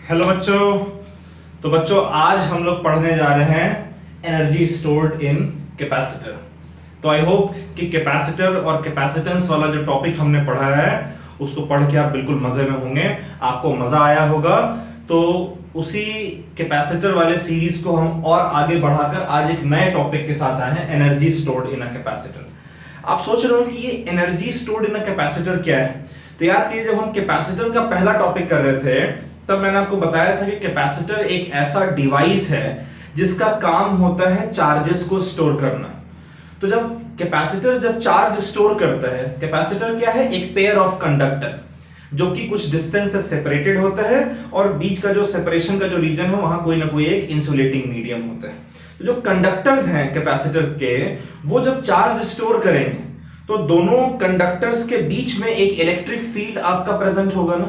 Hello बच्चों। तो बच्चों आज हम लोग पढ़ने जा रहे हैं एनर्जी स्टोर्ड इन कैपेसिटर। तो आई होप कि कैपेसिटर और कैपेसिटेंस वाला जो टॉपिक हमने पढ़ा है उसको पढ़ के आप बिल्कुल मजे में होंगे, आपको मजा आया होगा। तो उसी कैपेसिटर वाले सीरीज को हम और आगे बढ़ाकर आज एक नए टॉपिक के साथ आए हैं, energy stored in a capacitor. आप सोच रहे हो कि ये energy stored in a capacitor क्या है? तो याद कीजिए, जब हम कैपेसिटर का पहला टॉपिक कर रहे थे तब मैंने आपको बताया था कि कैपेसिटर एक ऐसा डिवाइस है जिसका काम होता है चार्जेस को स्टोर करना। तो जब कैपेसिटर चार्ज स्टोर करता है, कैपेसिटर क्या है? एक पेयर ऑफ कंडक्टर जो कि कुछ डिस्टेंस से सेपरेटेड होता है और बीच का जो सेपरेशन का जो रीजन है वहां कोई ना कोई एक इंसुलेटिंग मीडियम होता है। तो जो कंडक्टर्स हैं कैपेसिटर के, वो जब चार्ज स्टोर करेंगे तो दोनों कंडक्टर्स के बीच में एक इलेक्ट्रिक फील्ड आपका प्रेजेंट होगा ना।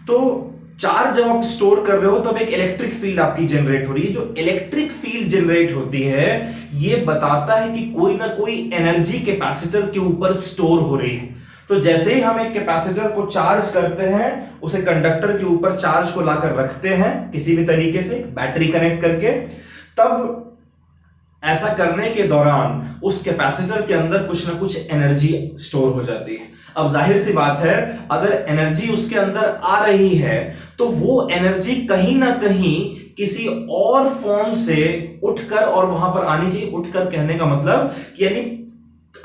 तो चार्ज जब आप स्टोर कर रहे हो तब एक इलेक्ट्रिक फील्ड आपकी जनरेट हो रही है। जो इलेक्ट्रिक फील्ड जनरेट होती है ये बताता है कि कोई ना कोई एनर्जी कैपेसिटर के ऊपर स्टोर हो रही है। तो जैसे ही हम एक कैपेसिटर को चार्ज करते हैं, उसे कंडक्टर के ऊपर चार्ज को लाकर रखते हैं किसी भी तरीके से बैटरी कनेक्ट करके, तब ऐसा करने के दौरान उस कैपेसिटर के अंदर कुछ ना कुछ एनर्जी स्टोर हो जाती है। अब जाहिर सी बात है, अगर एनर्जी उसके अंदर आ रही है तो वो एनर्जी कहीं ना कहीं किसी और फॉर्म से उठकर और वहां पर आनी चाहिए। उठकर कहने का मतलब कि यानी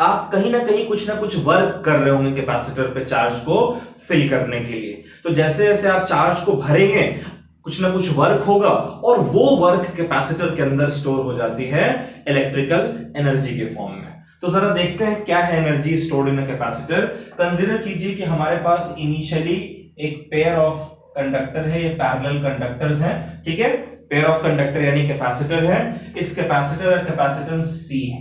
आप कहीं ना कहीं कुछ ना कुछ वर्क कर रहे होंगे कैपेसिटर पे चार्ज को फिल करने के लिए। तो जैसे जैसे आप चार्ज को भरेंगे कुछ ना कुछ वर्क होगा और वो वर्क कैपेसिटर के अंदर स्टोर हो जाती है इलेक्ट्रिकल एनर्जी के फॉर्म में। तो जरा देखते हैं क्या है energy stored in a capacitor. Consider कीजिए कि हमारे पास इनिशियली एक पेयर ऑफ कंडक्टर है, ये पैरेलल कंडक्टर्स हैं, ठीक है। पेयर ऑफ कंडक्टर यानी कैपेसिटर है। इस कैपेसिटर का कैपेसिटेंस C है,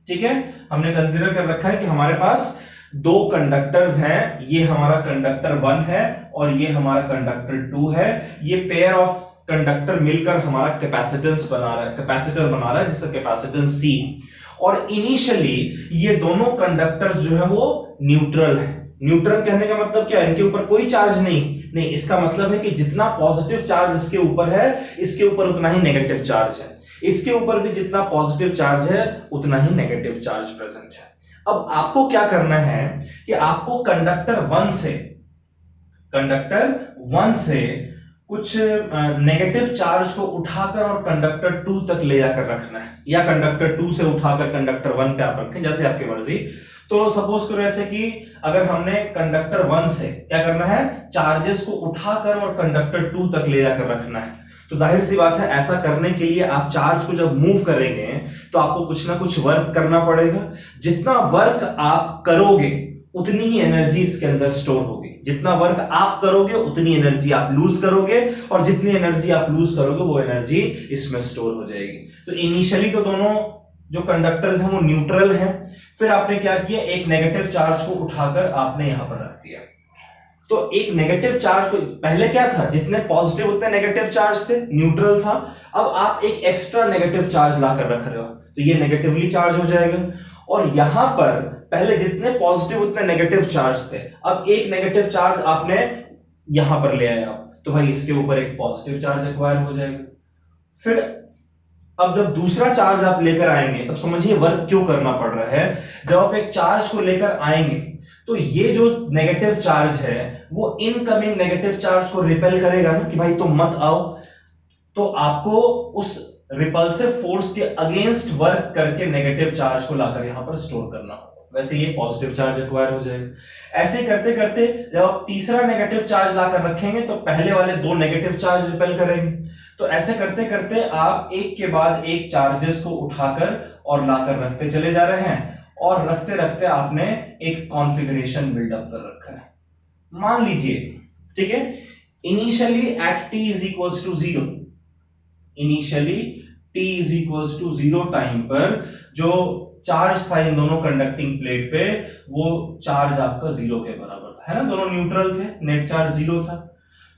ठीक है। हमने कंसीडर कर रखा है कि हमारे पास दो कंडक्टर्स हैं, ये हमारा कंडक्टर 1 है और ये हमारा कंडक्टर 2 है। ये पेयर ऑफ कंडक्टर मिलकर हमारा कैपेसिटेंस बना रहा है, कैपेसिटर बना रहा है जिसका कैपेसिटेंस C है। और इनिशियली ये दोनों कंडक्टर्स जो है वो न्यूट्रल है। न्यूट्रल कहने का मतलब क्या है? इनके ऊपर कोई चार्ज नहीं, इसका मतलब है कि जितना पॉजिटिव चार्ज इसके ऊपर है, इसके ऊपर उतना ही नेगेटिव चार्ज है। इसके ऊपर भी जितना पॉजिटिव चार्ज है उतना ही नेगेटिव चार्ज प्रेजेंट है। अब आपको क्या करना है कि आपको कंडक्टर 1 से कुछ नेगेटिव चार्ज को उठाकर और कंडक्टर 2 तक ले जाकर रखना है, या कंडक्टर 2 से उठाकर कंडक्टर 1 पे आप रखें, जैसे आपकी मर्जी। तो सपोज करो ऐसे कि अगर हमने कंडक्टर 1 से क्या करना है, चार्जेस को उठाकर और कंडक्टर 2 तक ले जाकर रखना है। तो जाहिर सी बात है, ऐसा करने के लिए आप चार्ज को जब मूव करेंगे तो आपको कुछ ना कुछ वर्क करना पड़ेगा। जितना वर्क आप करोगे उतनी ही एनर्जी इसके अंदर स्टोर होगी। जितना वर्क आप करोगे उतनी एनर्जी आप लूज करोगे, और जितनी एनर्जी आप लूज करोगे वो एनर्जी इसमें स्टोर हो जाएगी। तो इनिशियली तो दोनों जो कंडक्टर्स हैं वो न्यूट्रल हैं। फिर आपने क्या किया, एक नेगेटिव चार्ज को उठाकर आपने यहां पर रख दिया। तो एक नेगेटिव चार्ज को, पहले क्या था, जितने पॉजिटिव उतने नेगेटिव चार्ज थे, न्यूट्रल था। अब आप एक एक्स्ट्रा नेगेटिव चार्ज लाकर रख रहे हो तो ये नेगेटिवली चार्ज हो जाएगा। और यहां पर पहले जितने पॉजिटिव उतने नेगेटिव चार्ज थे, अब एक नेगेटिव चार्ज आपने यहां पर ले आया, तो भाई इसके ऊपर एक पॉजिटिव चार्ज एक्वायर हो जाएगा। फिर अब जब दूसरा चार्ज आप लेकर आएंगे तब समझिए वर्क क्यों करना पड़ रहा है। जब आप एक चार्ज को लेकर आएंगे तो ये जो नेगेटिव चार्ज है वो इनकमिंग नेगेटिव चार्ज को रिपेल करेगा ना, कि भाई तुम मत आओ। तो आपको उस रिपल्सिव फोर्स के अगेंस्ट वर्क करके नेगेटिव चार्ज को लाकर यहां पर स्टोर करना होगा। वैसे ये पॉजिटिव चार्ज एक्वायर हो जाएगा। ऐसे करते करते जब आप तीसरा नेगेटिव चार्ज लाकर रखेंगे तो पहले वाले दो नेगेटिव चार्ज रिपेल करेंगे। तो ऐसे करते करते आप एक के बाद एक चार्जेस को उठाकर और लाकर रखते चले जा रहे हैं, और रखते रखते आपने एक कॉन्फ़िगरेशन बिल्डअप कर रखा है। मान लीजिए, ठीक है, initially at t is equals to 0, initially t is equals to 0 time पर जो चार्ज था इन दोनों कंडक्टिंग प्लेट पे, वो चार्ज आपका 0 के बराबर था, है ना। दोनों न्यूट्रल थे, नेट चार्ज 0 था।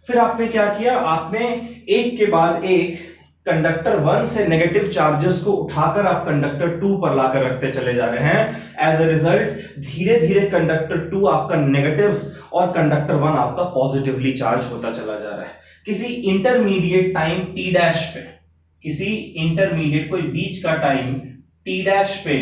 फिर आपने क्या किया, आपने एक के बाद एक कंडक्टर 1 से नेगेटिव चार्जेस को उठाकर आप कंडक्टर 2 पर लाकर रखते चले जा रहे हैं। एज अ रिजल्ट धीरे धीरे कंडक्टर 2 आपका नेगेटिव और कंडक्टर 1 आपका पॉजिटिवली चार्ज होता चला जा रहा है। किसी इंटरमीडिएट टाइम टी डैश पे, किसी इंटरमीडिएट कोई बीच का टाइम टी डैश पे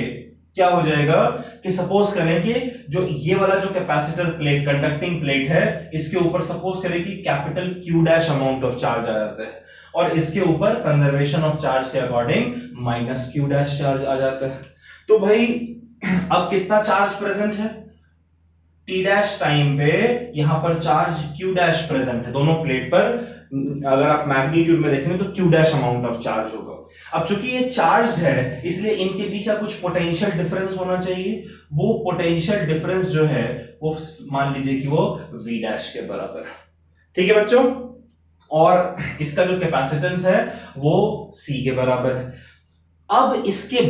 क्या हो जाएगा कि सपोज करें कि जो ये वाला जो कैपेसिटर प्लेट, कंडक्टिंग प्लेट है, इसके ऊपर सपोज करें कि capital Q dash amount of charge आ जाता है और इसके ऊपर कंजर्वेशन ऑफ चार्ज के according minus Q dash charge आ जाता है। तो भाई अब कितना चार्ज प्रेजेंट है टी डैश टाइम पे, यहां पर चार्ज क्यू डैश प्रेजेंट है दोनों प्लेट पर। अगर आप मैग्नीट्यूड में देखेंगे तो Q dash amount of charge होगा। अब चूंकि ये चार्ज है इसलिए इनके बीच का कुछ पोटेंशियल डिफरेंस होना चाहिए। वो पोटेंशियल डिफरेंस जो है वो मान लीजिए कि वो वी डैश के बराबर है। ठीक है बच्चों, और इसका जो कैपेसिटेंस है वो सी के बराबर है। अब इसके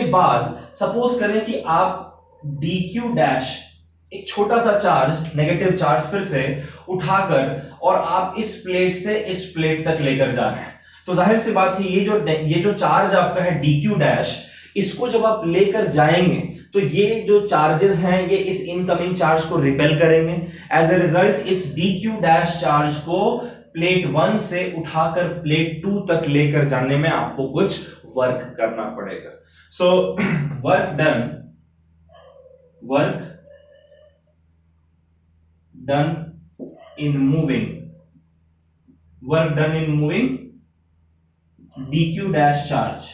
बाद सपोज करें कि आप dq डैश एक छोटा सा चार्ज, नेगेटिव चार्ज फिर से उठाकर और आप इस प्लेट से इस प्लेट तक लेकर जा रहे हैं, तो जाहिर सी बात है ये जो चार्ज आपका है dq डैश, इसको जब आप लेकर जाएंगे तो ये जो चार्जेस हैं ये इस इनकमिंग चार्ज को रिपेल करेंगे। एज ए रिजल्ट इस dq डैश चार्ज को प्लेट 1 से उठाकर प्लेट 2 तक लेकर जाने में आपको कुछ वर्क करना पड़ेगा। So work done in moving dq dash charge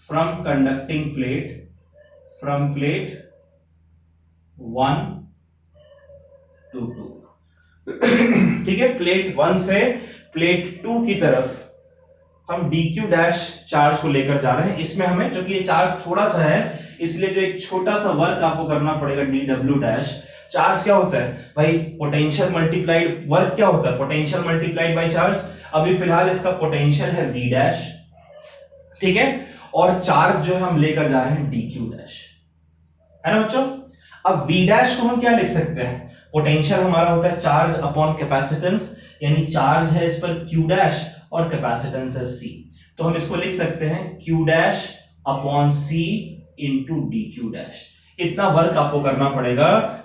from conducting plate, from plate 1 to 2। ठीक है, प्लेट 1 से प्लेट 2 की तरफ हम dq डैश चार्ज को लेकर जा रहे हैं। इसमें हमें, चूंकि ये चार्ज थोड़ा सा है इसलिए जो एक छोटा सा वर्क आपको करना पड़ेगा dw डैश। चार्ज क्या होता है भाई, पोटेंशियल मल्टीप्लाइड, वर्क क्या होता है पोटेंशियल मल्टीप्लाइड बाय चार्ज। अभी फिलहाल इसका पोटेंशियल है v डैश, ठीक है, और चार्ज जो है हम लेकर जा रहे हैं dq डैश, है ना बच्चों। अब v डैश को हम क्या लिख सकते हैं, पोटेंशियल हमारा होता है चार्ज अपॉन कैपेसिटेंस, यानी चार्ज है इस पर q डैश और कैपेसिटेंस है c, तो हम इसको लिख सकते हैं q dash upon c into dq dash. इतना वर्क आपको करना पड़ेगा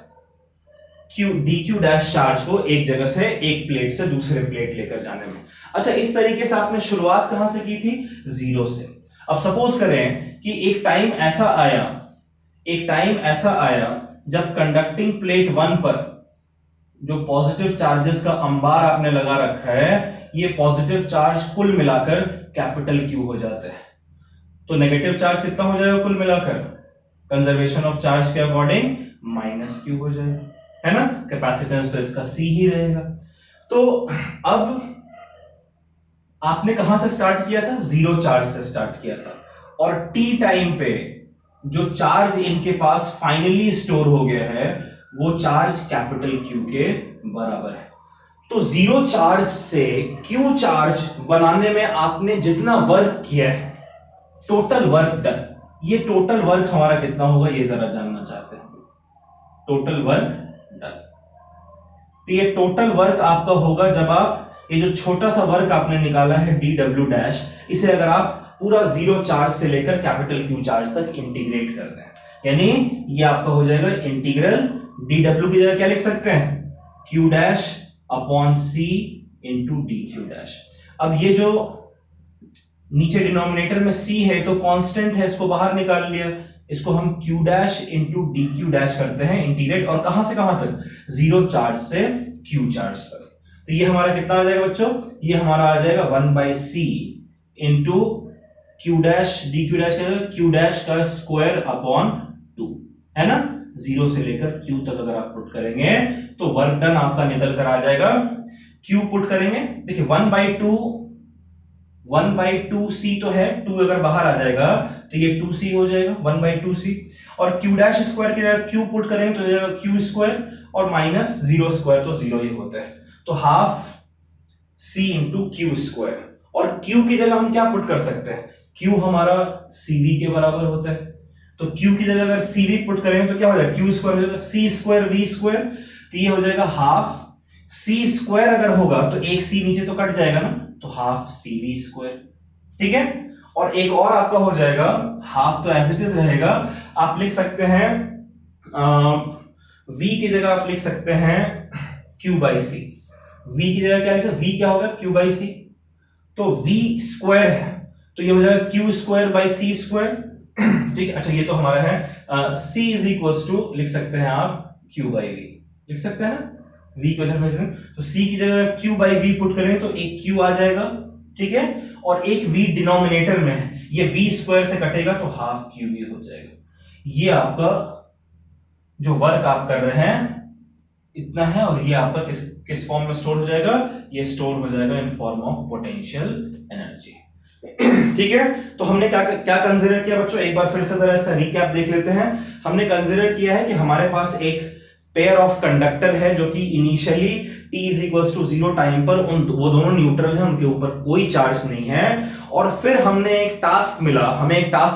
dq डैश चार्ज को एक जगह से, एक प्लेट से दूसरे प्लेट लेकर जाने में। अच्छा, इस तरीके से आपने शुरुआत कहां से की थी, जीरो से। अब सपोज करें कि एक टाइम ऐसा आया जब कंडक्टिंग प्लेट 1 पर जो पॉजिटिव चार्जेस का अंबार आपने लगा रखा है, ये पॉजिटिव चार्ज कुल मिलाकर कैपिटल क्यू हो जाता है। तो नेगेटिव चार्ज कितना हो जाएगा कुल मिलाकर, कंजर्वेशन ऑफ चार्ज के अकॉर्डिंग माइनस क्यू हो जाएगा, है ना। कैपेसिटेंस तो इसका सी ही रहेगा। तो अब आपने कहां से स्टार्ट किया था, जीरो चार्ज से स्टार्ट किया था, और टी टाइम पे जो चार्ज इनके पास फाइनली स्टोर हो गया है वो चार्ज कैपिटल क्यू के बराबर है। तो जीरो चार्ज से क्यू चार्ज बनाने में आपने जितना वर्क किया है, टोटल वर्क डन, ये टोटल वर्क हमारा कितना होगा ये जरा जानना चाहते हैं। टोटल वर्क डन, तो ये टोटल वर्क आपका होगा जब आप ये जो छोटा सा वर्क आपने निकाला है dw डैश, इसे अगर आप पूरा जीरो चार्ज से लेकर कैपिटल क्यू चार्ज तक इंटीग्रेट कर दें, यानी ये आपका हो जाएगा इंटीग्रल dw की जगह क्या लिख सकते हैं, q dash upon c into dq dash. अब ये जो नीचे डिनोमिनेटर में c है तो कांस्टेंट है, इसको बाहर निकाल लिया, इसको हम q dash into dq dash करते हैं इंटीग्रेट, और कहां से कहां तक, जीरो चार्ज से q चार्ज तक। तो ये हमारा कितना आ जाएगा बच्चों, ये हमारा आ जाएगा 1/c into q dash dq dash का q डैश का स्क्वायर अपॉन 2, है ना। जीरो से लेकर q तक अगर आप पुट करेंगे तो वर्क डन आपका निकल कर आ जाएगा, q पुट करेंगे, देखिए 1/2c तो है, 2 अगर बाहर आ जाएगा तो ये 2c हो जाएगा 1/2c, और q डैश स्क्वायर की जगह q पुट करेंगे तो जाएगा q स्क्वायर, और माइनस जीरो स्क्वायर तो जीरो ही होता है, तो half c into Q square. और q की जगह हम क्या पुट कर सकते हैं, q हमारा cv के बराबर होता है, तो q की जगह अगर cv पुट करेंगे तो क्या हो जाएगा, q स्क्वायर हो जाएगा c स्क्वायर v स्क्वायर, तो ये हो जाएगा हाफ c स्क्वायर, अगर होगा तो एक c नीचे तो कट जाएगा ना, तो हाफ cv स्क्वायर, ठीक है। और एक और आपका हो जाएगा, हाफ तो एज इट इज रहेगा, आप लिख सकते हैं v की जगह आप लिख सकते हैं Q बाई सी। V की जगह क्या लिखा, V क्या होगा Q बाई सी, तो V स्क्वायर है तो ये हो जाएगा Q square by C square. ठीक है, अच्छा ये तो हमारा है C इज इक्वल टू लिख सकते हैं आप Q बाई V, लिख सकते हैं ना, V को इधर भेज दें तो C की जगह Q बाई V पुट करेंगे तो एक Q आ जाएगा, ठीक है, और एक V डिनोमिनेटर में है, ये V स्क्वायर से कटेगा तो हाफ QV हो जाएगा। ये आपका जो वर्क आप कर रहे हैं इतना है, और ये आपका किस फॉर्म में स्टोर हो जाएगा, ये स्टोर हो जाएगा in form of potential energy. ठीक है, तो हमने क्या क्या कंसीडर किया बच्चों, एक बार फिर से जरा इसका रिकैप देख लेते हैं। हमने कंसीडर किया है कि हमारे पास एक पेयर ऑफ कंडक्टर है जो कि initially t is equal to 0 time पर वो दोनों न्यूट्रल हैं, उनके ऊपर कोई चार्ज नहीं है, और फिर हमें एक टास्क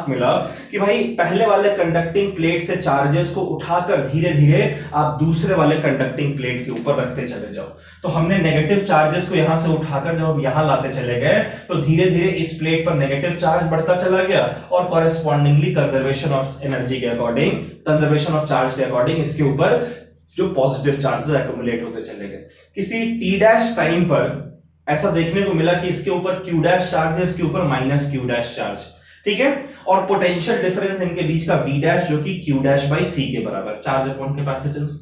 मिला कि भाई पहले वाले कंडक्टिंग प्लेट से चार्जेस को उठाकर धीरे धीरे आप दूसरे वाले कंडक्टिंग प्लेट के ऊपर रखते चले जाओ। तो हमने नेगेटिव चार्जेस को यहां से उठाकर जब हम यहां लाते चले गए तो धीरे धीरे इस प्लेट पर नेगेटिव चार्ज बढ़ता चला गया, और कॉरेस्पॉन्डिंगली कंजर्वेशन ऑफ एनर्जी के अकॉर्डिंग, कंजर्वेशन ऑफ चार्ज के अकॉर्डिंग इसके ऊपर जो पॉजिटिव चार्जेस एक्युमुलेट होते चले गए। किसी t डैश टाइम पर ऐसा देखने को मिला कि इसके ऊपर q डैश चार्ज है, इसके ऊपर माइनस q डैश चार्ज, ठीक है, और पोटेंशियल डिफरेंस इनके बीच का v डैश जो कि q डैश बाई c के बराबर, चार्ज अपॉन कैपेसिटेंस।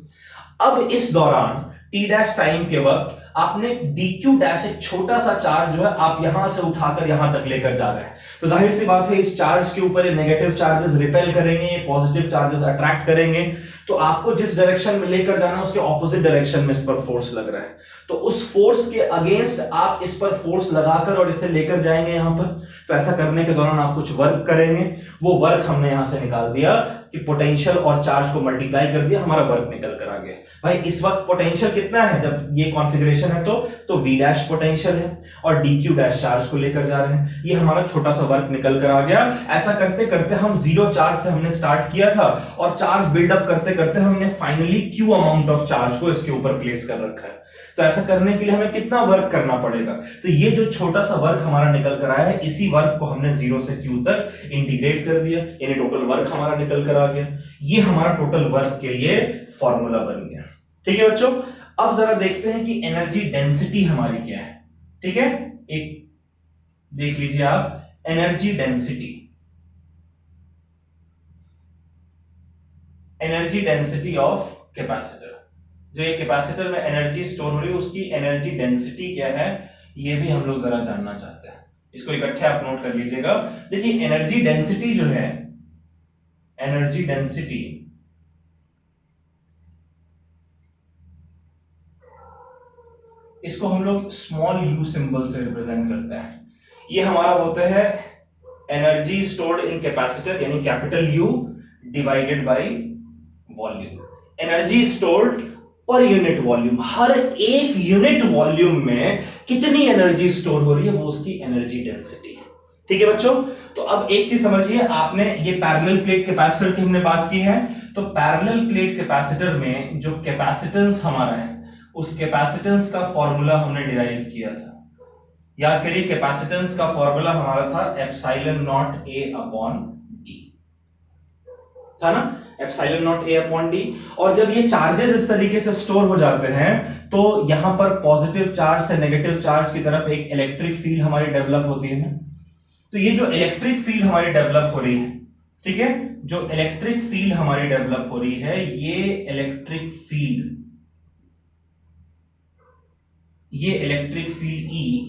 अब इस दौरान t डैश टाइम के वक्त आपने dq डैश एक छोटा सा चार्ज जो है आप यहां से उठाकर यहां तक लेकर जा रहे हैं, तो जाहिर सी बात है इस चार्ज के ऊपर ये नेगेटिव चार्जेस रिपेल करेंगे, ये पॉजिटिव चार्जेस अट्रैक्ट करेंगे, तो आपको जिस डायरेक्शन में लेकर जाना उसके ऑपोजिट डायरेक्शन में इस पर फोर्स लग रहा है, तो उस फोर्स के अगेंस्ट आप इस पर फोर्स लगाकर और इसे लेकर जाएंगे यहां पर। तो ऐसा करने के दौरान आप कुछ वर्क करेंगे, वो वर्क हमने यहां से निकाल दिया कि पोटेंशियल और चार्ज को मल्टीप्लाई कर दिया, हमारा वर्क निकल कर आ गया। भाई इस वक्त पोटेंशियल कितना है जब ये कॉन्फ़िगरेशन है, तो v डैश पोटेंशियल है और dq डैश चार्ज को लेकर जा रहे हैं, ये हमारा छोटा सा वर्क निकल कर आ गया। ऐसा करते करते हम जीरो चार्ज से हमने स्टार्ट किया था, और चार्ज बिल्डअप करते करते हमने finally q amount of charge को इसके ऊपर प्लेस कर रखा है। तो ऐसा करने के लिए हमें कितना वर्क करना पड़ेगा, तो ये जो छोटा सा वर्क हमारा निकल कर आया है, इसी वर्क को हमने 0 से q तक इंटीग्रेट कर दिया, यानी टोटल वर्क हमारा निकल कर आ गया। ये हमारा टोटल वर्क के लिए फॉर्मूला बन गया। ठीक है बच्चों, अब जरा देखते हैं कि एनर्जी डेंसिटी हमारी क्या है। ठीक है, एक देख लीजिए आप, energy density, energy density of capacitor, जो ये कैपेसिटर में एनर्जी स्टोर हो रही है उसकी एनर्जी डेंसिटी क्या है, ये भी हम लोग जरा जानना चाहते हैं। इसको इकट्ठे आप नोट कर लीजिएगा। देखिए एनर्जी डेंसिटी जो है, एनर्जी डेंसिटी इसको हम लोग स्मॉल u सिंबल से रिप्रेजेंट करते हैं। ये हमारा होता है एनर्जी स्टोर्ड इन कैपेसिटर, यानी capital U divided by volume. Energy stored per unit volume, हर एक यूनिट वॉल्यूम में कितनी एनर्जी स्टोर हो रही है वो उसकी एनर्जी डेंसिटी है। ठीक है बच्चों, तो अब एक चीज समझिए, आपने ये पैरेलल प्लेट कैपेसिटर की हमने बात की है, तो पैरेलल प्लेट कैपेसिटर में जो कैपेसिटेंस हमारा है उस कैपेसिटेंस का फॉर्मूला हमने डिराइव किया था। याद करिए कैपेसिटेंस का फॉर्मूला हमारा था epsilon naught A upon D, था ना, epsilon naught A upon D. और जब ये चार्जेस इस तरीके से स्टोर हो जाते हैं तो यहां पर पॉजिटिव चार्ज से नेगेटिव चार्ज की तरफ एक इलेक्ट्रिक फील्ड हमारी डेवलप होती है ना, तो ये जो इलेक्ट्रिक फील्ड हमारी डेवलप हो रही है, ठीक है, जो इलेक्ट्रिक फील्ड हमारी डेवलप हो रही है, ये इलेक्ट्रिक फील्ड E,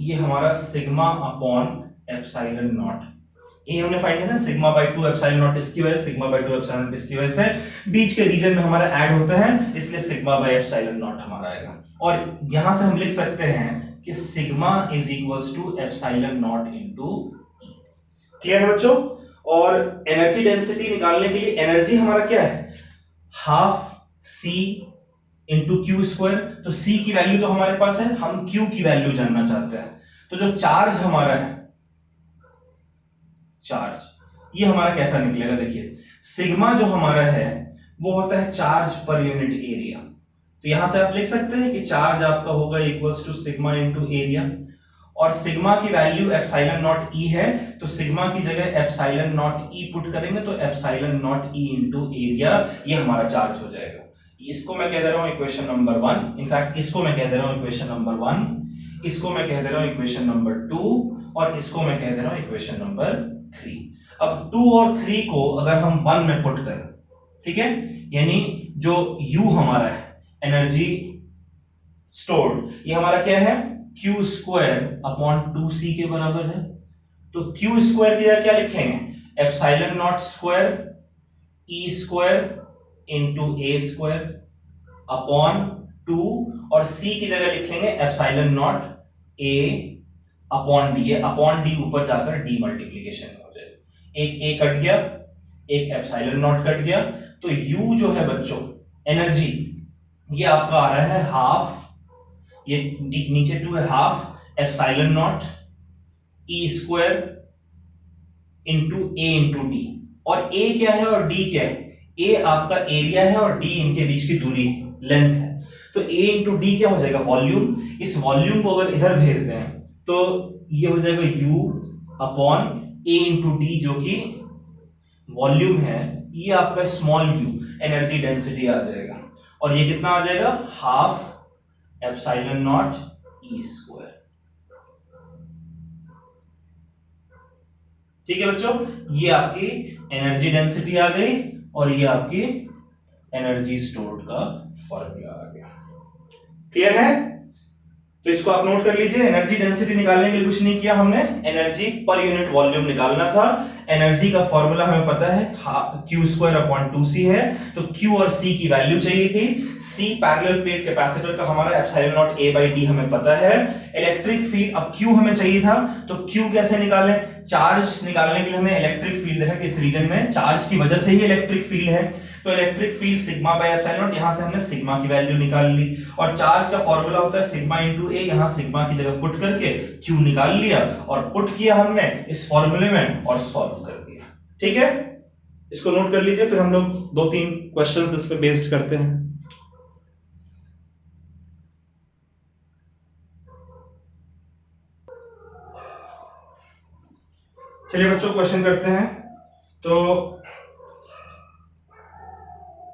ये हमारा सिग्मा अपॉन एप्सिलॉन नॉट, ये हमने फाइंड किया था, सिग्मा बाय 2 एप्सिलॉन नॉट इसकी वजह से, सिग्मा बाय 2 एप्सिलॉन नॉट इसकी वजह से बीच के रीजन में हमारा ऐड होता है, इसलिए सिग्मा बाय एप्सिलॉन नॉट हमारा आएगा। और यहां से हम लिख सकते हैं कि sigma is equals to epsilon naught into E. Clear है बच्चों? और एनर्जी डेंसिटी निकालने के लिए एनर्जी हमारा क्या है, half C into Q square. तो C की वैल्यू तो हमारे पास है, हम Q की वैल्यू जानना चाहते हैं। तो जो चार्ज हमारा है, चार्ज ये हमारा कैसा निकलेगा, देखिए सिग्मा जो हमारा है वो होता है चार्ज पर यूनिट एरिया। तो यहां से आप लिख सकते हैं कि चार्ज आपका होगा equals to sigma into area, और सिग्मा की वैल्यू एप्सिलॉन नॉट ई है, तो सिग्मा की जगह एप्सिलॉन नॉट ई पुट करेंगे तो epsilon naught E into area, ये हमारा चार्ज हो जाएगा। इसको मैं कह दे रहा हूं इक्वेशन नंबर 1, इनफैक्ट इसको मैं कह दे रहा हूं इक्वेशन नंबर 1, इसको मैं कह दे रहा हूं इक्वेशन नंबर 2 और इसको मैं कह दे रहा हूं इक्वेशन नंबर 3। अब 2 और 3 को अगर हम 1 में पुट करें, ठीक है, यानी जो U हमारा है एनर्जी स्टोर्ड, ये हमारा क्या है Q स्क्वायर अपॉन 2C के बराबर है। तो Q स्क्वायर की जगह क्या लिखेंगे, epsilon not square E square into A square upon 2 और C की जगह लिखेंगे epsilon not A upon D. Upon D ऊपर जाकर डी मल्टीप्लीकेशन हो जाएगा, एक ए कट गया, एक एप्सिलॉन नॉट कट गया, तो U जो है बच्चों एनर्जी, ये आपका आ रहा है हाफ, ये नीचे 2 है, half epsilon not E square into A into D. और A क्या है और D क्या है, A आपका एरिया है और D इनके बीच की दूरी लेंथ है। तो A इंटू डी क्या हो जाएगा, वॉल्यूम। इस वॉल्यूम को अगर इधर भेज दें तो ये हो जाएगा U upon A into D, जो कि वॉल्यूम है, ये आपका स्मॉल u एनर्जी डेंसिटी आ जाएगा, और ये कितना आ जाएगा, half epsilon not E square. ठीक है बच्चों, ये आपकी एनर्जी डेंसिटी आ गई और ये आपकी एनर्जी स्टोर्ड का फॉर्मूला आ गया। क्लियर है? तो इसको आप नोट कर लीजिए। एनर्जी डेंसिटी निकालने के लिए कुछ नहीं किया हमने, एनर्जी पर यूनिट वॉल्यूम निकालना था। एनर्जी का फॉर्मूला हमें पता है Q स्क्वायर अपॉन 2C है, तो Q और C की वैल्यू चाहिए थी। C पैरेलल प्लेट कैपेसिटर का हमारा epsilon not A by D हमें पता है। इलेक्ट्रिक फील्ड, अब Q हमें चाहिए था, तो Q कैसे निकालें, चार्ज निकालने के लिए हमें इलेक्ट्रिक फील्ड देखा कि इस रीजन में चार्ज की वजह से ही इलेक्ट्रिक फील्ड है, तो electric field sigma bye epsilon not, यहां से हमने सिग्मा की वैल्यू निकाल ली। और चार्ज का फॉर्मूला होता है सिग्मा इनटू ए, यहां सिग्मा की जगह पुट करके Q निकाल लिया और पुट किया हमने इस फॉर्मूले में और सॉल्व कर दिया। ठीक है, इसको नोट कर लीजिए, फिर हम लोग 2-3 क्वेश्चंस इस पे बेस्ड करते हैं। चलिए बच्चों क्वेश्चन करते हैं। तो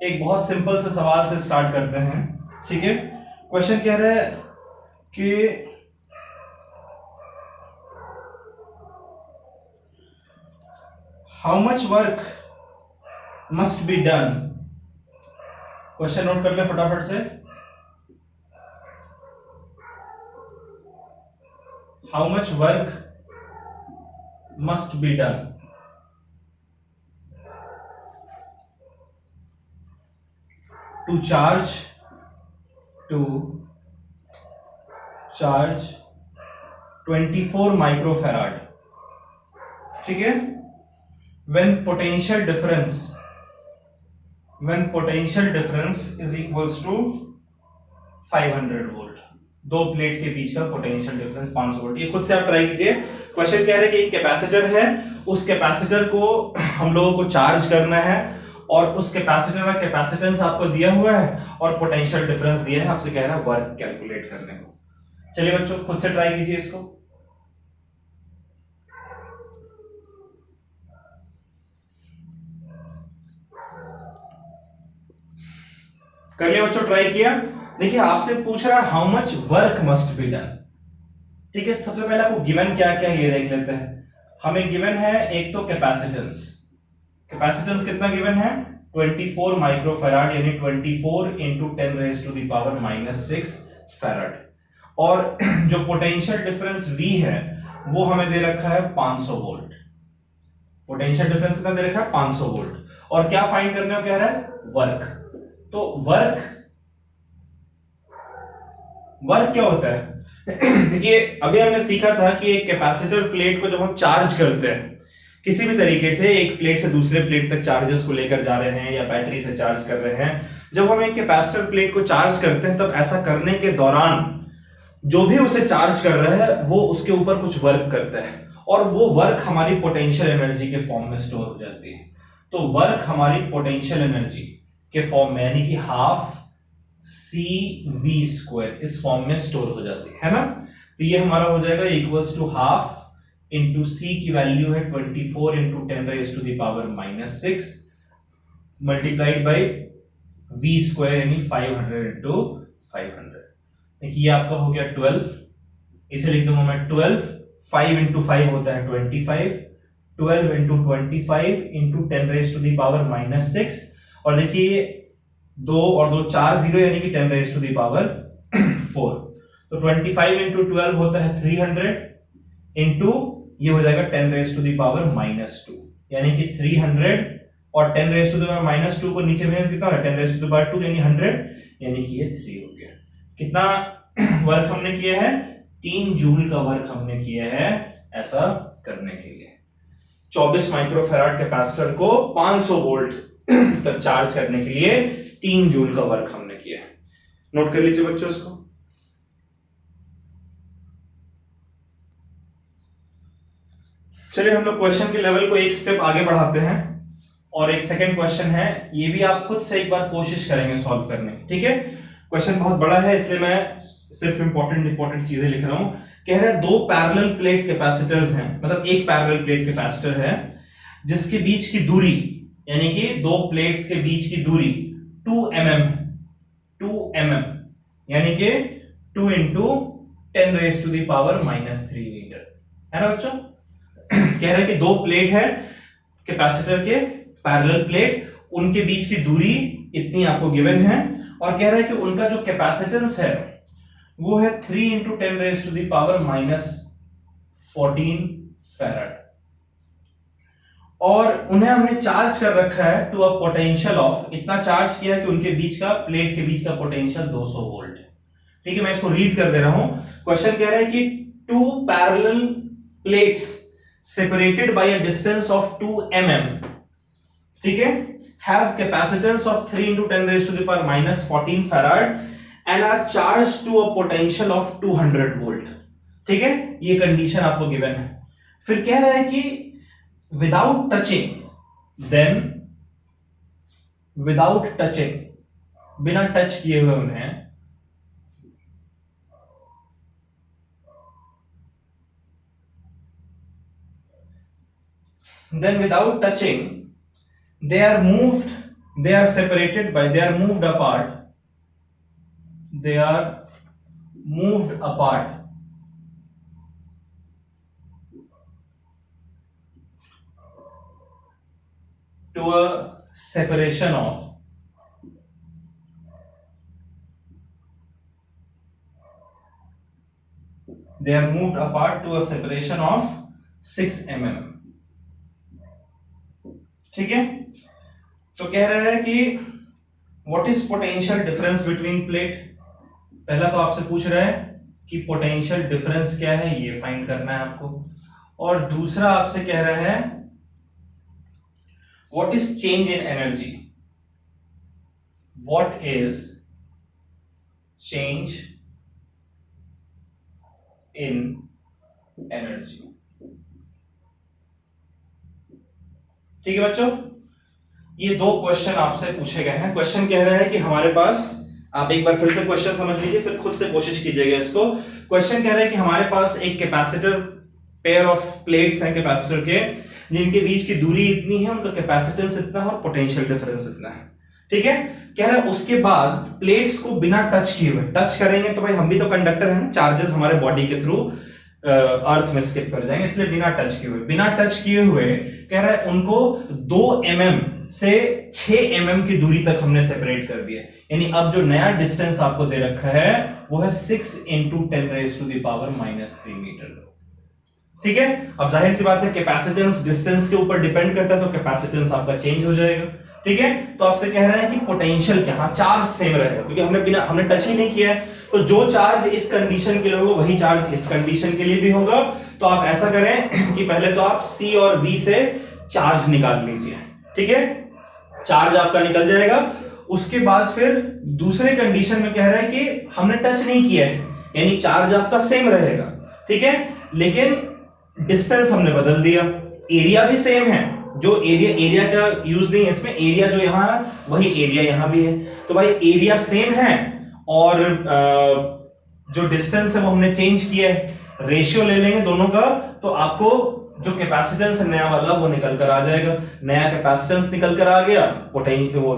एक बहुत सिंपल से सवाल से स्टार्ट करते हैं। ठीक है, क्वेश्चन कह रहा है कि how much work must be done, question note कर ले फटाफट से। How much work must be done to charge 24 microfarad. ठीक है, when potential difference is equals to 500 volt, दो प्लेट के बीच का पोटेंशियल डिफरेंस 500 वोल्ट। ये खुद से आप ट्राई कीजिए। क्वेश्चन कह रहे हैं कि एक कैपेसिटर है, उस कैपेसिटर को हम लोगों को चार्ज करना है और उस कैपेसिटर का कैपेसिटेंस आपको दिया हुआ है और पोटेंशियल डिफरेंस दिया है, आपसे कह रहा है वर्क कैलकुलेट करने को। चलिए बच्चों खुद से ट्राई कीजिए इसको। कर लिया बच्चों, ट्राई किया। देखिए आपसे पूछ रहा है how much work must be done. ठीक है, सबसे पहले आपको गिवन क्या क्या है ये देख लेते हैं। हमें गिवन है एक तो कैपेसिटेंस, कैपेसिटेंस कितना गिवन है 24 माइक्रोफैराड, यानी 24 into 10 raise to the power -6 farad. और जो पोटेंशियल डिफरेंस V है वो हमें दे रखा है 500 वोल्ट। पोटेंशियल डिफरेंस कितना दे रखा है 500 वोल्ट। और क्या फाइंड करने को कह रहा है, वर्क। तो वर्क क्या होता है देखिए अभी हमने सीखा था कि एक कैपेसिटर प्लेट को जब हम चार्ज करते हैं, किसी भी तरीके से एक प्लेट से दूसरे प्लेट तक चार्जेस को लेकर जा रहे हैं या बैटरी से चार्ज कर रहे हैं, जब हम एक कैपेसिटर प्लेट को चार्ज करते हैं तब ऐसा करने के दौरान जो भी उसे चार्ज कर रहा है वो उसके ऊपर कुछ वर्क करता है और वो वर्क हमारी पोटेंशियल एनर्जी के फॉर्म में स्टोर हो जाती है। तो वर्क हमारी पोटेंशियल एनर्जी के फॉर्म में, यानी कि हाफ CV स्क्वायर इस फॉर्म में स्टोर हो जाती है ना। तो ये हमारा हो जाएगा equals to half into C की वैल्यू है 24 into 10 raise to the power -6 multiplied by v square यानी 500 इंटू 500। देखिए ये आपका हो गया 12, इसे लिख दूंगा मैं 12, 5 इंटू 5 होता है 25, 12 into 25 into 10 raise to the power -6, और देखिए 2 और 2 4 0 यानी कि 10 रेज टू द पावर 4। तो 25 इंटू 12 होता है 300 इंटू ये हो जाएगा 10 रेज टू द पावर -2, यानी कि 300 और 10 रेज टू द पावर -2 को नीचे भेज देता हूं, 10 रेज टू द पावर 2 यानी 100, यानी कि ये 3 हो गया। कितना वर्क हमने किया है? 3 जूल का वर्क हमने किया है ऐसा करने के लिए। 24 माइक्रोफैराड कैपेसिटर को 500 वोल्ट तक चार्ज करने के लिए 3 जूल का वर्क हमने किया है। नोट कर लीजिए बच्चों इसको। चलिए हम लोग क्वेश्चन के लेवल को एक स्टेप आगे बढ़ाते हैं, और एक सेकंड क्वेश्चन है, ये भी आप खुद से एक बार कोशिश करेंगे सॉल्व करने की, ठीक है? क्वेश्चन बहुत बड़ा है इसलिए मैं सिर्फ इंपॉर्टेंट चीजें लिख रहा हूं। कह रहा है 2 पैरेलल प्लेट कैपेसिटर्स हैं, मतलब एक पैरेलल प्लेट कैपेसिटर है जिसके बीच की दूरी, यानी कि 2 प्लेट्स के बीच की दूरी 2 mm है, 2 mm यानी कि 2 into 10 raise to the power -3 metre, है ना बच्चों? कह रहा है कि 2 प्लेट है कैपेसिटर के, पैरेलल प्लेट, उनके बीच की दूरी इतनी आपको गिवन है, और कह रहा है कि उनका जो कैपेसिटेंस है वो है 3 into 10 raise to the power -14 farad, और उन्हें हमने चार्ज कर रखा है टू अ पोटेंशियल ऑफ, इतना चार्ज किया है कि उनके बीच का, प्लेट के बीच का पोटेंशियल 200 वोल्ट है। ठीक है, मैं इसको रीड कर दे रहा हूं। क्वेश्चन कह रहा है कि 2 parallel plates separated by a distance of 2 mm, ठीक है, have capacitance of 3 into 10 raised to the power -14 farad and are charged to a potential of 200 volt, ठीक है, ये कंडीशन आपको गिवन है। फिर कह रहा है कि without touching, then without touching, बिना टच किए हुए उन्हें then without touching they are moved, they are separated by, they are moved apart, they are moved apart to a separation of, they are moved apart to a separation of 6 mm, ठीक है। तो कह रहा है कि what is potential difference between plate, पहला तो आपसे पूछ रहा है कि पोटेंशियल डिफरेंस क्या है, ये फाइंड करना है आपको, और दूसरा आपसे कह रहा है what is change in energy, what is change in energy. ठीक है बच्चों, ये 2 क्वेश्चन आपसे पूछे गए हैं। क्वेश्चन कह रहा है कि हमारे पास, आप एक बार फिर से क्वेश्चन समझ लीजिए, फिर खुद से कोशिश कीजिएगा इसको। क्वेश्चन कह रहा है कि हमारे पास एक कैपेसिटर, पेयर ऑफ प्लेट्स हैं कैपेसिटर के, जिनके बीच की दूरी इतनी है, उनका कैपेसिटेंस इतना है और पोटेंशियल डिफरेंस इतना है, ठीक है। कह रहा है उसके बाद प्लेट्स को बिना टच किए हुए, टच करेंगे तो भाई हम भी तो कंडक्टर हैं, चार्जेस हमारे बॉडी के थ्रू अर्थ में स्किप कर जाएंगे, इसलिए बिना टच किए हुए, बिना टच किए हुए कह रहा है उनको 2 mm से 6 mm की दूरी तक हमने सेपरेट कर दिया, यानी अब जो नया डिस्टेंस आपको दे रखा है वो है 6 into 10 raise to the power -3 metre, ठीक है। अब जाहिर सी बात है कैपेसिटेंस डिस्टेंस के ऊपर डिपेंड करता है, तो कैपेसिटेंस आपका चेंज हो जाएगा, ठीक है। तो आपसे कह रहा है कि पोटेंशियल क्या, हाँ चार्ज सेम रहेगा, क्योंकि हमने टच ही नहीं किया है, तो जो चार्ज इस कंडीशन के लिए होगा वही चार्ज इस कंडीशन के लिए भी होगा। तो आप ऐसा करें कि पहले तो आप C और V से चार्ज निकाल लीजिए, ठीक है, चार्ज आपका निकल जाएगा। उसके बाद फिर दूसरे कंडीशन में कह रहा है कि हमने टच नहीं किया है, यानी चार्ज आपका सेम रहेगा, ठीक है, लेकिन डिस्टेंस हमने बदल दिया, एरिया भी सेम है, जो एरिया का यूज नहीं है इसमें, एरिया जो यहां है वही एरिया यहां भी है, तो भाई एरिया सेम है और जो डिस्टेंस है वो हमने चेंज किया है, रेशियो ले लेंगे दोनों का, तो आपको जो कैपेसिटेंस नया वाला वो निकल कर आ जाएगा, नया कैपेसिटेंस निकल कर आ गया, पोटेंशियल वो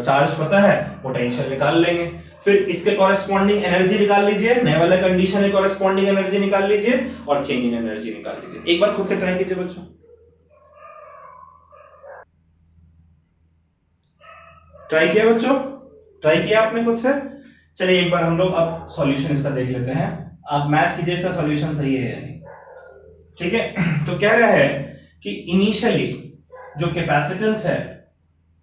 चार्ज पता है, पोटेंशियल निकाल लेंगे। फिर इसके कॉरेस्पॉन्डिंग एनर्जी निकाल लीजिए, नए वाले कंडीशन में कॉरेस्पॉन्डिंग एनर्जी निकाल लीजिए और चेंज इन एनर्जी निकाल लीजिए। एक बार खुद से ट्राई कीजिए बच्चों, ट्राई किया बच्चों, ट्राई किया आपने खुद से? चलिए एक बार हम लोग अब सॉल्यूशन इसका देख लेते हैं, आप मैच कीजिए इसका सॉल्यूशन सही है या नहीं। ठीक है, तो कह रहा है कि इनिशियली जो कैपेसिटेंस है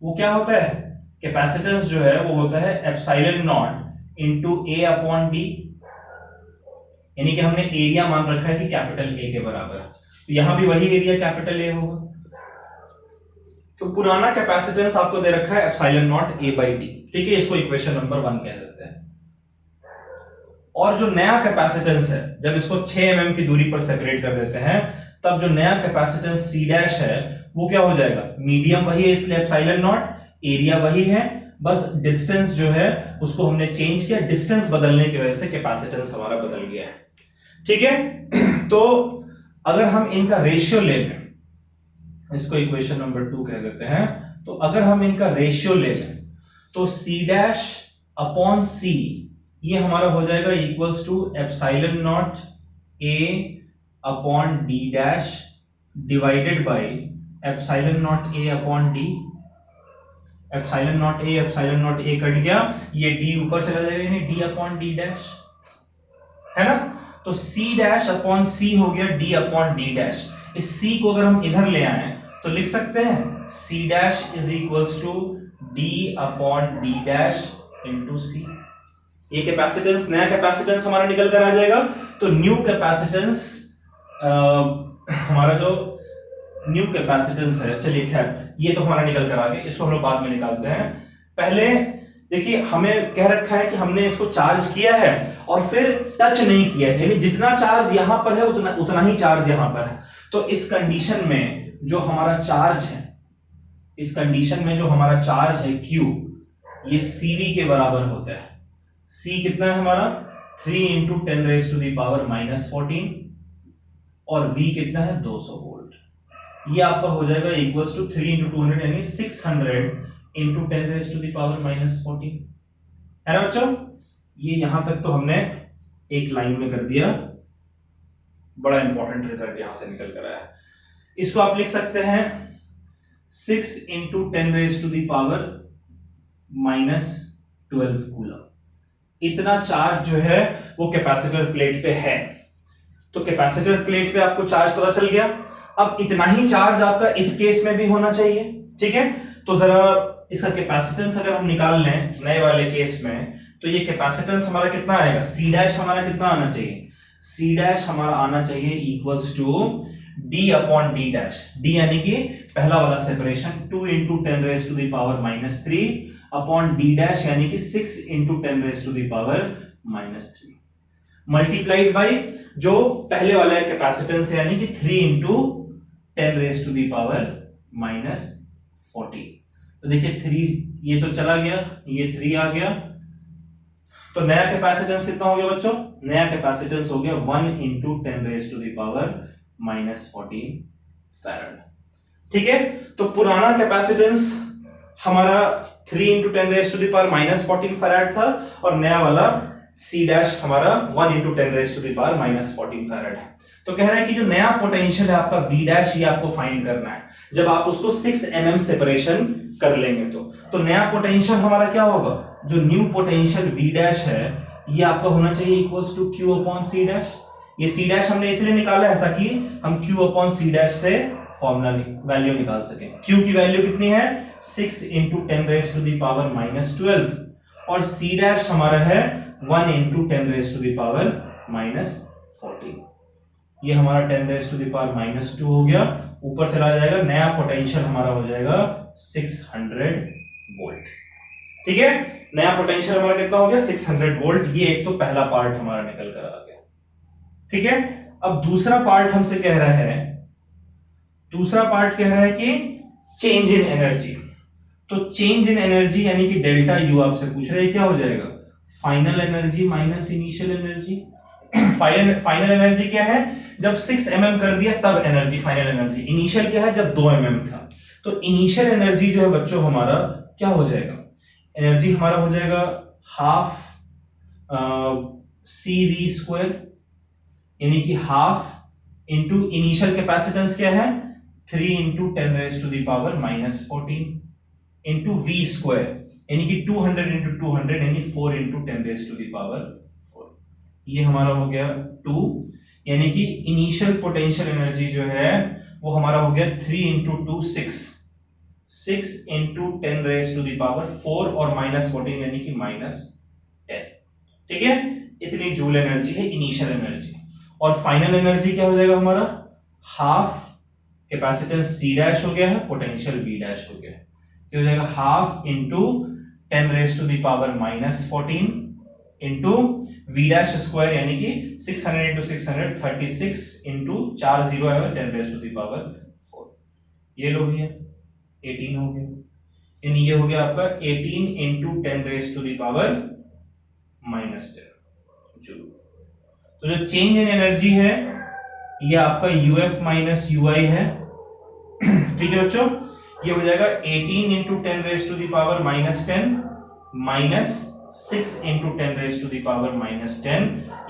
वो क्या होता है, कैपेसिटेंस जो है वो होता है एप्सिलॉन नॉट इनटू ए अपॉन डी, यानी कि हमने एरिया मान रखा है कि कैपिटल ए के बराबर, तो यहां भी वही एरिया कैपिटल ए होगा। तो पुराना कैपेसिटेंस आपको दे रखा है epsilon naught A by D, ठीक है, इसको इक्वेशन नंबर 1 कह देते हैं। और जो नया कैपेसिटेंस है, जब इसको 6 mm की दूरी पर सेपरेट कर देते हैं, तब जो नया कैपेसिटेंस सी डैश है वो क्या हो जाएगा, मीडियम वही है इसलिए एप्सिलॉन नॉट, एरिया वही है, बस डिस्टेंस जो है उसको हमने चेंज किया, डिस्टेंस बदलने की वजह से कैपेसिटेंस हमारा बदल गया है। ठीक है, तो अगर हम इनका रेशियो ले लें, इसको इक्वेशन नंबर 2 कह देते हैं, तो अगर हम इनका रेशियो ले लें तो सी डैश अपॉन सी ये हमारा हो जाएगा equals to epsilon naught A upon D dash divided by epsilon naught A upon D. Epsilon naught A cut गया, ये डी ऊपर चला जाएगा, यानी डी अपॉन डी डैश, है ना। तो सी डैश अपॉन सी हो गया डी अपॉन डी डैश। इस सी को अगर हम इधर ले आए तो लिख सकते हैं C dash is equals to D upon D dash into C. ये कैपेसिटेंस, नया कैपेसिटेंस हमारा निकल कर आ जाएगा। तो न्यू कैपेसिटेंस, हमारा जो न्यू कैपेसिटेंस है, चलिए खैर ये तो हमारा निकल कर आ गया, इसको हम लोग बाद में निकालते हैं। पहले देखिए हमें कह रखा है कि हमने इसको चार्ज किया है और फिर टच नहीं किया है, यानी जितना चार्ज यहां पर है उतना ही चार्ज यहां पर है। तो इस कंडीशन में जो हमारा चार्ज है, इस कंडीशन में जो हमारा चार्ज है Q, ये CV के बराबर होता है। C कितना है हमारा 3 into 10 raise to the power -14 और V कितना है 200 वोल्ट। ये आपका हो जाएगा इक्वल्स टू 3 इंटू 200 यानी 600 into 10 raise to the power -14, है ना बच्चों। ये यहां तक तो हमने एक लाइन में कर दिया, बड़ा इंपॉर्टेंट रिजल्ट यहां से निकल कर आया। इसको आप लिख सकते हैं 6 into 10 raise to the power -12 coulomb. इतना चार्ज जो है वो कैपेसिटर प्लेट पे है। तो कैपेसिटर प्लेट पे आपको चार्ज पता चल गया। अब इतना ही चार्ज आपका इस केस में भी होना चाहिए, ठीक है। तो जरा इसका कैपेसिटेंस अगर हम निकाल लें नए वाले केस में, तो ये कैपेसिटेंस हमारा कितना आएगा, सी डैश हमारा कितना आना चाहिए, सी डैश हमारा आना चाहिए equals to D upon D dash. D यानी कि पहला वाला separation 2 into 10 raise to the power -3 upon D dash यानी कि 6 into 10 raise to the power -3 multiplied by जो पहले वाला कैपेसिटेंस है यानी कि 3 into 10 raise to the power -40। तो देखिए 3 ये तो चला गया, ये 3 आ गया, तो नया कैपेसिटेंस कितना हो गया बच्चों, नया कैपेसिटेंस हो गया 1 into 10 raise to the power -14 farad. ठीक है, तो पुराना कैपेसिटेंस हमारा 3 into 10 raise to the power -14 farad था और नया वाला सी डैश हमारा 1 into 10 raise to the power -14 farad है। तो कह रहा है कि जो नया पोटेंशियल है आपका V डैश, ये आपको फाइंड करना है। जब आप उसको 6 mm सेपरेशन कर लेंगे तो नया पोटेंशियल हमारा क्या होगा, जो न्यू पोटेंशियल V डैश है ये आपका होना चाहिए equals to Q upon C dash. ये C डैश हमने इसलिए निकाला है ताकि हम Q अपॉन C डैश से फॉर्मूला वैल्यू निकाल सकें। Q की वैल्यू कितनी है 6 into 10 raise to the power -12 और C डैश हमारा है 1 into 10 raise to the power -14। ये हमारा 10 रेज टू दी पावर -2 हो गया, ऊपर चला जाएगा, नया पोटेंशियल हमारा हो जाएगा 600 वोल्ट। ठीक है, नया पोटेंशियल हमारा कितना हो गया 600 वोल्ट। ये एक तो पहला पार्ट हमारा निकल कर आ गया। ठीक है, अब दूसरा पार्ट हमसे कह रहा है, दूसरा पार्ट कह रहा है कि चेंज इन एनर्जी। तो चेंज इन एनर्जी यानी कि डेल्टा यू आपसे पूछ रहे हैं, क्या हो जाएगा final energy minus initial energy. Final energy क्या है, जब 6 mm कर दिया तब एनर्जी फाइनल एनर्जी। इनिशियल क्या है, जब 2 mm था। तो इनिशियल एनर्जी जो है बच्चों हमारा क्या हो जाएगा, एनर्जी हमारा हो जाएगा हाफ CV², यानी कि हाफ इंटू इनिशियल कैपेसिटेंस क्या है 3 इंटू 10⁻⁻14 इंटू V² यानी कि 200 इंटू 200 यानी 4 इंटू 10⁻⁴। ये हमारा हो गया 2, यानी कि इनिशियल पोटेंशियल एनर्जी जो है वो हमारा हो गया 3 इंटू 2 6 इंटू 10⁻⁴ और -14 यानी कि -10। ठीक है, इतनी जूल एनर्जी है इनिशियल एनर्जी। और फाइनल एनर्जी क्या हो जाएगा हमारा, हाफ कैपेसिटेंस C डैश हो गया है, पोटेंशियल V डैश हो गया है, तो हो जाएगा half into 10⁻⁻14 into V dash square यानी कि 600 इंटू 600 36 इंटू 4 0 है 10⁻⁴। ये लो भैया 18 हो गया, यानी ये हो गया आपका 18 इंटू 10⁻⁻10 जूल। तो जो चेंज इन एनर्जी है ये आपका UF माइनस UI है। ठीक है बच्चों, ये हो जाएगा 18 इंटू 10⁻⁻10 माइनस 6 इंटू 10⁻⁻10,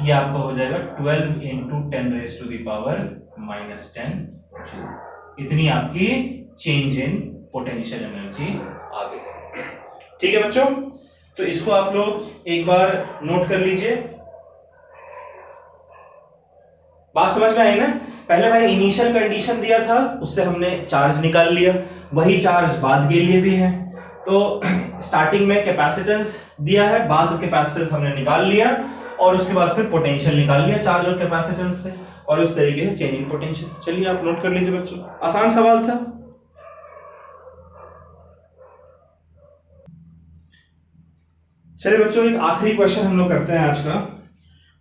ये आपका हो जाएगा 12 इंटू 10⁻⁻10 जूल। इतनी आपकी चेंज इन पोटेंशियल एनर्जी आ गई। ठीक है बच्चों, तो इसको आप लोग एक बार नोट कर लीजिए। बात समझ में आई ना, पहले भाई इनिशियल कंडीशन दिया था उससे हमने चार्ज निकाल लिया, वही चार्ज बाद के लिए भी है। तो स्टार्टिंग में कैपेसिटेंस दिया है, बाद कैपेसिटेंस हमने निकाल लिया और उसके बाद फिर पोटेंशियल निकाल लिया चार्ज और कैपेसिटेंस से, और उस तरीके से चेंज इन पोटेंशियल। चलिए आप नोट कर लीजिए बच्चों, आसान सवाल था। चलिए बच्चों, एक आखिरी क्वेश्चन हम लोग करते हैं आज का।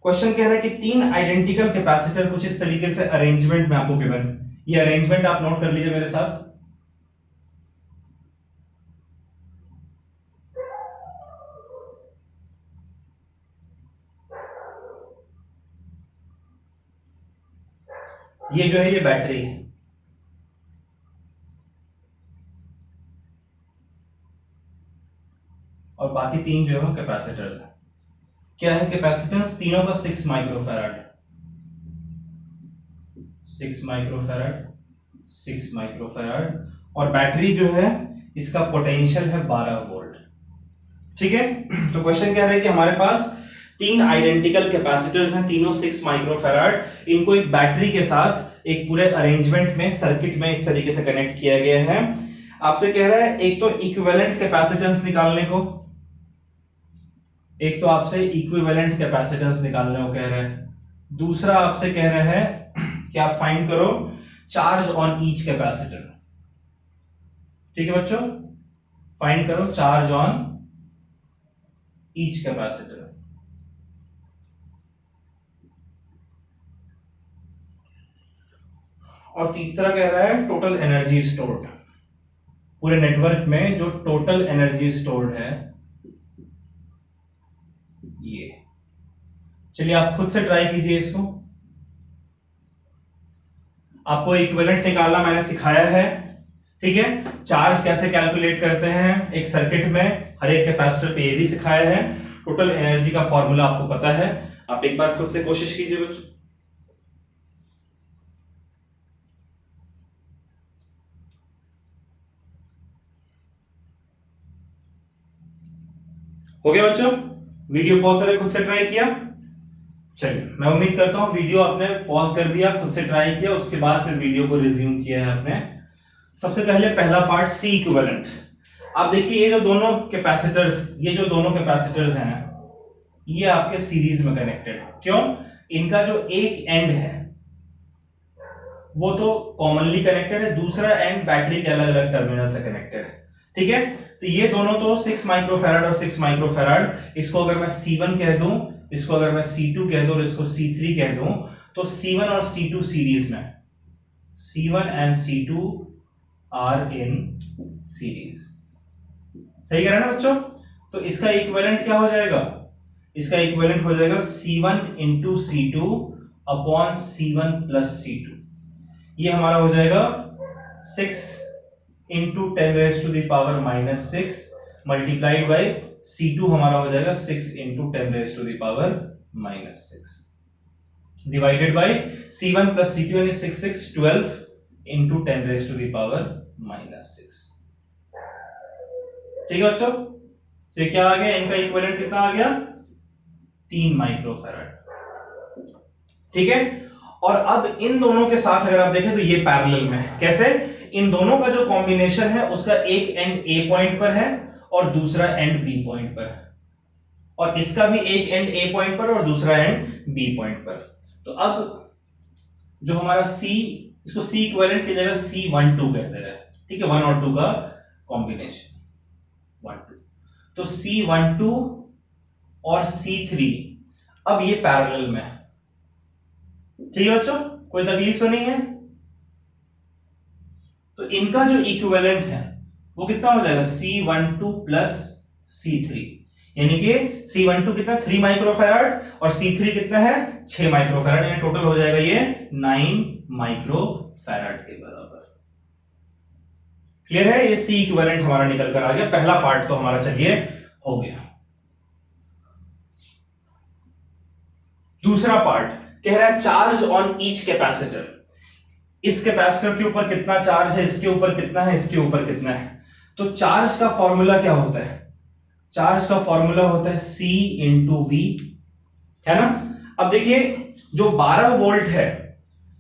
क्वेश्चन कह रहा है कि 3 आइडेंटिकल कैपेसिटर कुछ इस तरीके से अरेंजमेंट में आपको गिवन। ये अरेंजमेंट आप नोट कर लीजिए मेरे साथ। ये जो है ये बैटरी है, और बाकी 3 जो है कैपेसिटर्स है। क्या है कैपेसिटेंस तीनों का 6 माइक्रोफैराड, 6 माइक्रोफैराड, 6 माइक्रोफैराड, और बैटरी जो है इसका पोटेंशियल है 12 वोल्ट। ठीक है, तो क्वेश्चन कह रहा है कि हमारे पास 3 आइडेंटिकल कैपेसिटर्स हैं, तीनों 6 माइक्रोफैराड, इनको एक बैटरी के साथ एक पूरे अरेंजमेंट में सर्किट में इस तरीके से कनेक्ट किया गया है। आपसे कह रहा है एक तो इक्विवेलेंट कैपेसिटेंस निकालने को, एक तो आपसे इक्विवेलेंट कैपेसिटेंस निकालने को कह रहे हैं, दूसरा आपसे कह रहे हैं कि आप फाइंड करो चार्ज ऑन ईच कैपेसिटर। ठीक है बच्चों, फाइंड करो चार्ज ऑन ईच कैपेसिटर। और तीसरा कह रहा है टोटल एनर्जी स्टोर्ड, पूरे नेटवर्क में जो टोटल एनर्जी स्टोर्ड है ये। चलिए आप खुद से ट्राई कीजिए इसको, आपको इक्विवेलेंट निकालना मैंने सिखाया है। ठीक है, चार्ज कैसे कैलकुलेट करते हैं एक सर्किट में, हर एक कैपेसिटर पे ये भी सिखाया है। टोटल एनर्जी का फॉर्मूला आपको पता है, आप एक बार खुद से कोशिश कीजिए बच्चों। हो गया बच्चों, वीडियो पॉज करके खुद से ट्राई किया। चलिए मैं उम्मीद करता हूं वीडियो आपने पॉज कर दिया, खुद से ट्राई किया, उसके बाद फिर वीडियो को रिज्यूम किया है आपने। सबसे पहले पहला पार्ट सी इक्विवेलेंट। आप देखिए ये जो दोनों कैपेसिटर्स हैं ये आपके सीरीज में कनेक्टेड। क्यों? इनका जो एक एंड है वो तो कॉमनली कनेक्टेड है, दूसरा एंड बैटरी के अलग अलग टर्मिनल से कनेक्टेड है। ठीक है, तो ये दोनों तो 6 माइक्रोफैराड और 6 माइक्रोफैराड, इसको अगर मैं C1 कह दूं, इसको अगर मैं C2 कह दूं और इसको C3 कह दूं, तो C1 और C2 सीरीज में, C1 and C2 are in series. सही कह रहे हैं ना बच्चों? तो इसका इक्विवेलेंट क्या हो जाएगा? इसका इक्विवेलेंट हो जाएगा C1 into C2 upon C1 plus C2। ये हमारा हो जाएगा 6 इंटू 10⁻⁻⁻6 मल्टीप्लाइड बाई C2 हमारा हो जाएगा 6 into 10⁻⁻6 divided by C1 plus C2 यानी 6 6 12 इंटू 10⁻⁻6। ठीक है बच्चों, तो ये क्या आ गया, इनका इक्विवेलेंट कितना आ गया 3 माइक्रोफैराड। ठीक है, और अब इन दोनों के साथ अगर आप देखें तो ये पैरेलल में है। कैसे, इन दोनों का जो कॉम्बिनेशन है उसका एक एंड ए पॉइंट पर है और दूसरा एंड बी पॉइंट पर है, और इसका भी एक एंड ए पॉइंट पर और दूसरा एंड बी पॉइंट पर। तो अब जो हमारा C, इसको C इक्विवेलेंट की जगह C12 कहते हैं। ठीक है, 1 और 2 का कॉम्बिनेशन 1 2। तो C12 और C3 अब ये पैरेलल में है। ठीक है बच्चों, कोई तकलीफ तो नहीं है। तो इनका जो इक्विवेलेंट है वो कितना हो जाएगा C12 प्लस C3, यानी कि C12 कितना 3 माइक्रोफैराड और C3 कितना है 6 माइक्रोफैराड, यानी टोटल हो जाएगा ये 9 माइक्रोफैराड के बराबर। क्लियर है, ये C इक्विवेलेंट हमारा निकल कर आ गया। पहला पार्ट तो हमारा चलिए हो गया। दूसरा पार्ट कह रहा है चार्ज ऑन ईच कैपेसिटर। इस कैपेसिटर के ऊपर कितना चार्ज है, इसके ऊपर कितना है, इसके ऊपर कितना है। तो चार्ज का फॉर्मूला क्या होता है, चार्ज का फॉर्मूला होता है C इंटू वी, है ना। अब देखिए जो 12 वोल्ट है,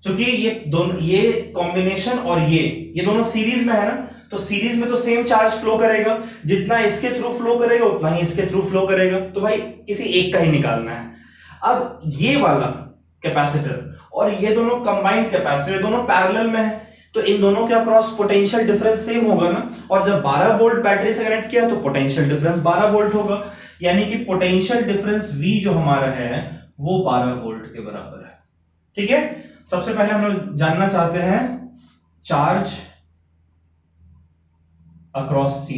क्योंकि ये दोनों, ये कॉम्बिनेशन और ये दोनों सीरीज में है ना, तो सीरीज में तो सेम चार्ज फ्लो करेगा, जितना इसके थ्रू फ्लो करेगा उतना ही इसके थ्रू फ्लो करेगा। तो भाई किसी एक का ही निकालना है। अब ये वाला कैपेसिटर और ये दोनों कंबाइंड कैपेसिटर दोनों पैरेलल में है, तो इन दोनों के अक्रॉस पोटेंशियल डिफरेंस सेम होगा ना। और जब 12 वोल्ट बैटरी से कनेक्ट किया तो पोटेंशियल डिफरेंस 12 वोल्ट होगा, यानी कि पोटेंशियल डिफरेंस V जो हमारा है वो 12 वोल्ट के बराबर है। ठीक है, सबसे पहले हम लोग जानना चाहते हैं चार्ज अक्रॉस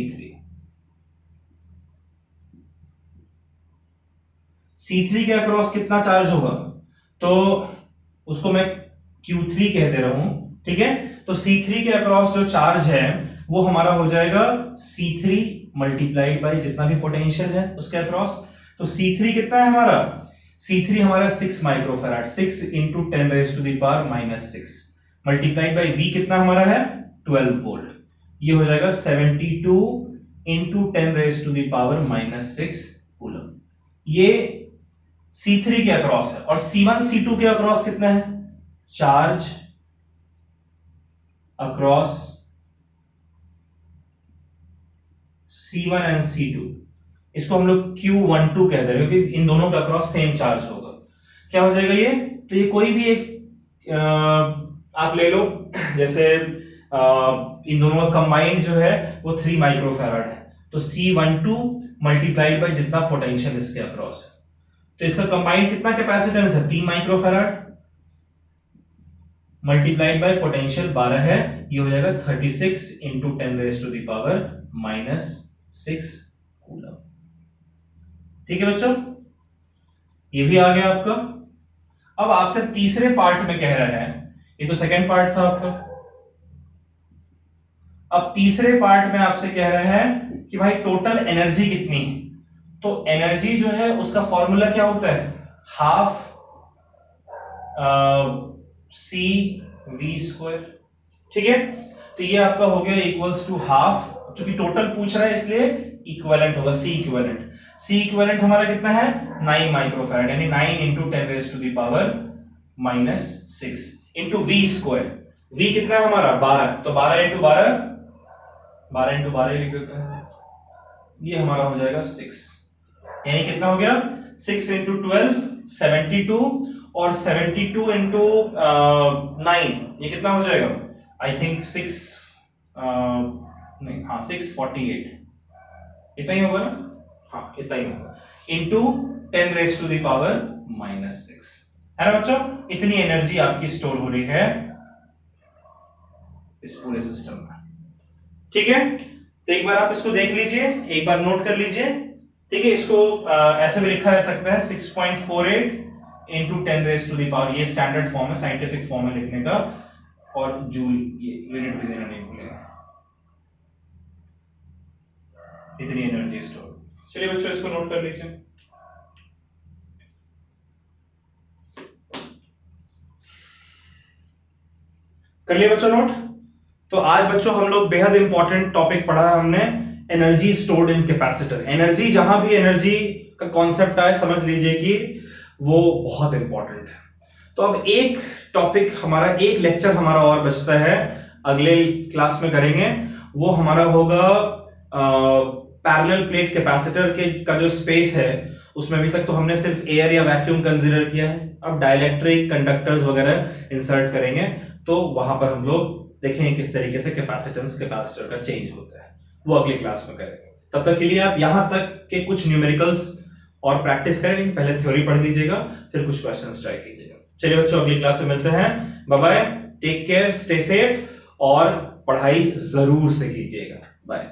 C3 के अक्रॉस कितना चार्ज होगा, तो उसको मैं Q3 कह दे रहा हूं। ठीक है, तो C3 के अक्रॉस जो चार्ज है वो हमारा हो जाएगा C3 मल्टीप्लाइड बाई जितना भी पोटेंशियल है उसके अक्रॉस। तो C3 कितना है हमारा, C3 हमारा 6 microfarad, 6 into 10⁻⁻6 multiplied by V कितना हमारा है 12 वोल्ट। ये हो जाएगा 72 इंटू 10⁻⁻6 कूलम। ये C3 के अक्रॉस है। और C1 C2 के अक्रॉस कितना है, charge across C1 and C2, इसको हम लोग Q12 कहते हैं क्योंकि इन दोनों का अक्रॉस सेम चार्ज होगा। क्या हो जाएगा ये, तो ये कोई भी एक आप ले लो, जैसे इन दोनों का कंबाइंड जो है वो 3 माइक्रोफैराड है, तो C12 मल्टीप्लाइड बाई जितना पोटेंशियल इसके अक्रॉस है। तो इसका कंबाइंड कितना कैपेसिटेंस है 3 माइक्रोफैराड मल्टीप्लाइड बाय पोटेंशियल 12 है, ये हो जाएगा 36 इंटू 10⁻⁻6 कूलम। ठीक है बच्चों, ये भी आ गया आपका। अब आपसे तीसरे पार्ट में कह रहा है, ये तो सेकंड पार्ट था आपका, अब तीसरे पार्ट में आपसे कह रहे हैं कि भाई टोटल एनर्जी कितनी है। तो एनर्जी जो है उसका फॉर्मूला क्या होता है, हाफ CV²। ठीक है, तो ये आपका हो गया इक्वल्स टू हाफ, क्योंकि टोटल पूछ रहा है इसलिए इक्विवेलेंट होगा C इक्विवेलेंट। C इक्विवेलेंट हमारा कितना है 9 माइक्रोफैराड, यानी 9 इंटू 10⁻⁻6 इंटू V²। V कितना है हमारा 12, तो 12 इंटू 12 लिख देते हैं, ये हमारा हो जाएगा 6, यानी कितना हो गया 6 इंटू 12 72, और 72 इंटू 9 ये कितना हो जाएगा, आई थिंक 648, इतना ही होगा ना, हाँ इतना ही होगा, इंटू 10⁻⁻6 है ना बच्चों। इतनी एनर्जी आपकी स्टोर हो रही है इस पूरे सिस्टम में। ठीक है, तो एक बार आप इसको देख लीजिए, एक बार नोट कर लीजिए। ठीक है, इसको ऐसे भी लिखा जा सकता है 6.48 इंटू 10⁻⁴, ये स्टैंडर्ड फॉर्म है, साइंटिफिक फॉर्म है लिखने का, और जूल ये यूनिट भी देना नहीं भूलेगा, इतनी एनर्जी स्टोर। चलिए बच्चों इसको नोट कर लीजिए। कर लिया बच्चों नोट? तो आज बच्चों हम लोग बेहद इंपॉर्टेंट टॉपिक पढ़ा है हमने, energy stored in capacitor. Energy, जहां भी एनर्जी का कॉन्सेप्ट आए समझ लीजिए कि वो बहुत इंपॉर्टेंट है। तो अब एक टॉपिक हमारा, एक लेक्चर हमारा और बचता है, अगले क्लास में करेंगे, वो हमारा होगा पैरेलल प्लेट कैपेसिटर के का जो स्पेस है उसमें अभी तक तो हमने सिर्फ एयर या वैक्यूम कंसीडर किया है, अब डाइलेक्ट्रिक, कंडक्टर्स वगैरह इंसर्ट करेंगे, तो वहां पर हम लोग देखेंगे किस तरीके से कैपेसिटेंस कैपेसिटर का चेंज होता है, वो अगली क्लास में करेंगे। तब तक के लिए आप यहां तक के कुछ न्यूमेरिकल्स और प्रैक्टिस करें, पहले थ्योरी पढ़ लीजिएगा, फिर कुछ क्वेश्चंस ट्राई कीजिएगा। चलिए बच्चों अगली क्लास में मिलते हैं, bye bye, take care, stay safe, और पढ़ाई जरूर से कीजिएगा, बाय।